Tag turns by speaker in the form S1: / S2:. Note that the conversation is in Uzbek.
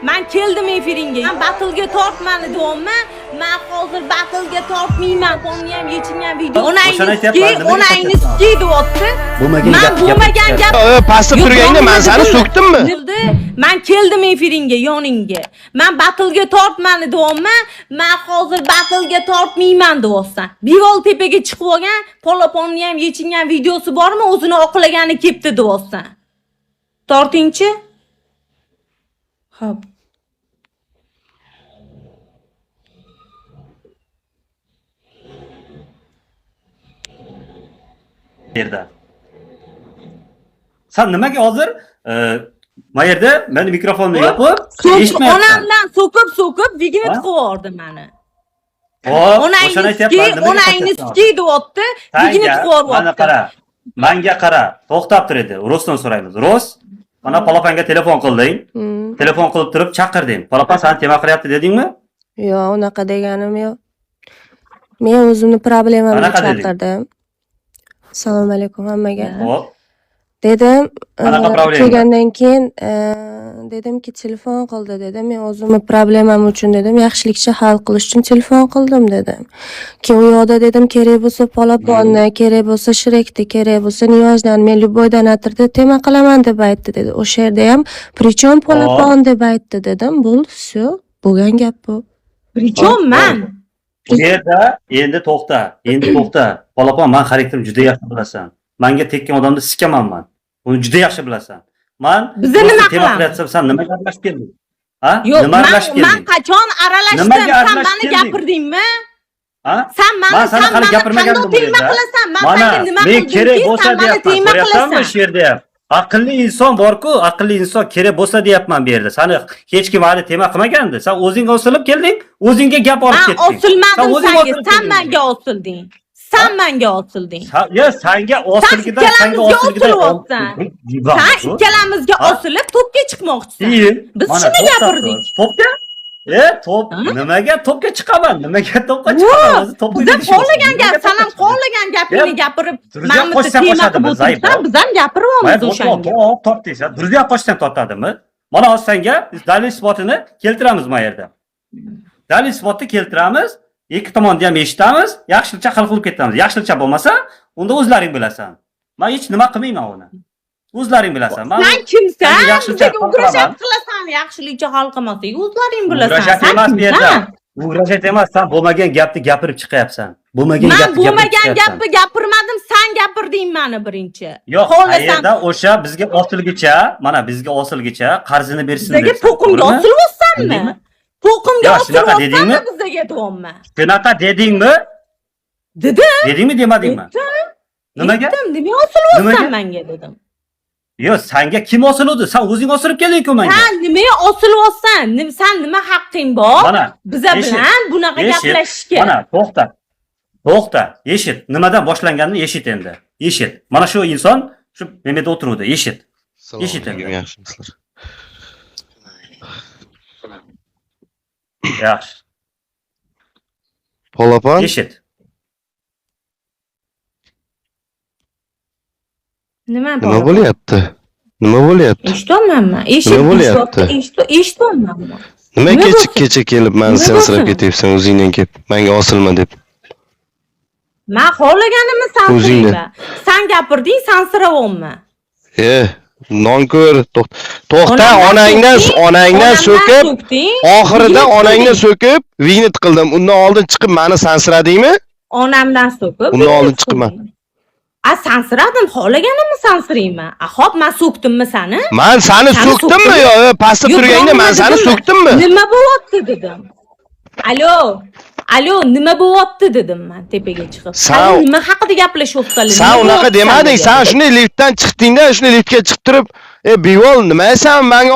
S1: Men keldim efiringga. Men battle'ga tortmani deyapman. Men hozir battle'ga tortmayman. Qonni ham yechilgan video. Onangni deyapti. Men bo'lmagan gap.
S2: Pastda turganda men seni so'kdimmi?
S1: Men keldim efiringga, yoningga. Men battle'ga tortmani deyapman. Men hozir battle'ga tortmayman deyapsan. Bivol tepaga chiqib olgan, polaponni ham yechilgan videosi bormi? O'zini oqlagani kepti deyapsan. Tortingchi? Xo'p.
S3: Yerda. Sen nimaga hozir mayerda men mikrofonni yopib, eshitmayapman.
S1: Onamdan so'kib vigini tiqib meni. Onangni deyapti, vigini tiqib
S3: Mana qara. Menga qara, to'xtab tur edi. Rostdan so'raymiz. Rost, mana Polapanga telefon qilding. Telefon qilib turib chaqirding. Polapan seni tema qilyapti dedingmi?
S4: Yo'q, unaqa deganim yo'q. Men o'zimni problemamni chaqirdim. Assalomu alaykum hammaga.
S3: Xo'p.
S4: Dedim, kelgandan keyin dedimki telefon qildi dedim. Men o'zimni problemam uchun dedim, yaxshilikcha hal qilish uchun telefon qildim dedim. Keyin u yoqda dedim, kerak bo'lsa Polaponni, kerak bo'lsa Shrekni, kerak bo'lsa Niyozdan, men Lyuboydan atirda tema qilaman deb aytdi dedi. O'sha yerda ham "Prichom Polapon" deb aytdi dedim. Bo'ldi, всё. Bo'lgan gap bu.
S1: Prichom men.
S3: Bu yerda endi to'xta. Polapon, men xarakterimni juda yaxshi bilasan. Menga tekkan odamni sikaman men. Uni juda yaxshi bilasan. Men
S1: bizni nima
S3: qilasan? Sen nimaga aralashib kelding? Ha?
S1: Nima aralashib kelding? Men qachon aralashdim? Sen meni gapirdingmi?
S3: Ha?
S1: Sen
S3: meni hali gapirmagandim bu yerda. Men kerak bo'lsa deyapman. Ko'ryapsanmi shu yerda ham? Aqlli inson bor-ku, aqlli inson kerak bo'lsa deyapman bu yerda. Seni hech kim hali tema qilmagandi. Sen o'zing osilib kelding, o'zingga gap olib ketding.
S1: Men osilmadim, sen menga osilding. Sen menga osilding.
S3: Yo, senga osilgidan
S1: Sen ikkalamizga osilib to'pga chiqmoqchisan. Biz shuni gapirdik.
S3: To'pga? To'p. Nimaga to'pga chiqaman? Nimaga to'pga chiqaman?
S1: Bizdan xohlagan gap, sen ham xohlagan gapingni gapirib, menni tema qilib o'tirsan, biz ham gapiryapmiz o'shanga.
S3: Tortdingsan. Durga qo'shsan tortadimi? Mana hozir senga dalil isbotini keltiramiz bu yerda. Dalil isbotni keltiramiz. Ikki tomonni ham eshitamiz, yaxshilikcha hal qilib ketamiz. Yaxshilikcha bo'lmasa, unda o'zlaring bilasan. Men hech nima qilmayman uni. O'zlaring bilasan.
S1: Sen kimsan? Bizga ugrashat qilasan, yaxshilikcha hal qilmasang, o'zlaring bilasan.
S3: Ugrashat emas bu yerda. Ugrashat emas, sen bo'lmagan gapni gapirib chiqyapsan. Bo'lmagan
S1: gapni gapirmadim, sen gapirding meni birinchi.
S3: Yo'q, qayerda o'sha bizga osilgicha qarzini bersin deb.
S1: Bizga to'qimga osilibsanmi? To'qimga osilibsanmi bizga deyapman.
S3: Shunaqa dedingmi? Dedingmi demadingmi? Nimaga?
S1: Nima osilibsan menga dedim.
S3: Yo'q, senga kim osiluvdi? Sen o'zing osilib kelding-ku menga.
S1: Sen nimaga osilyapsan? Sen nima haqqing bor? Biza bilan bunaqa gaplashishga.
S3: Mana, to'xta. Eshit. Nimadan boshlanganini eshit endi. Eshit. Mana shu inson shu Mehmet o'tiruvdi, eshit. Eshit endi.
S2: Yaxshimisizlar?
S3: Yaxshi.
S2: Polapon?
S3: Eshit.
S1: Nima
S2: bo'lyapti?
S1: Eshitolmayman. Eshitolmayman.
S2: Nima kecha kelib meni sensirab ketyapsan o'zingdan kelib, menga osilma deb.
S1: Men xohlaganimni sansirayman. Sen gapirding, sansirayapman.
S2: Nonko'r, to'xta, onangdan so'kib, oxirida onangdan so'kib, vigni tiqildim. Undan oldin chiqib meni sansiradingmi?
S1: Onamdan so'kib.
S2: Undan oldin chiqibman.
S1: Sansiradim, xohlaganimni sansirayman. Xo'p, men so'kdimmi seni?
S2: Men seni so'kdimmi yo? Pastda turganda men seni so'kdimmi?
S1: Nima bo'lyapti dedim. Alo, nima bo'lyapti dedim men tepaga chiqib. Sen nima haqida gaplashyapsanlar?
S2: Sen unaqa demading. Sen shunday liftdan chiqdingda, shunday liftga chiqib turib, bivol nimaysan menga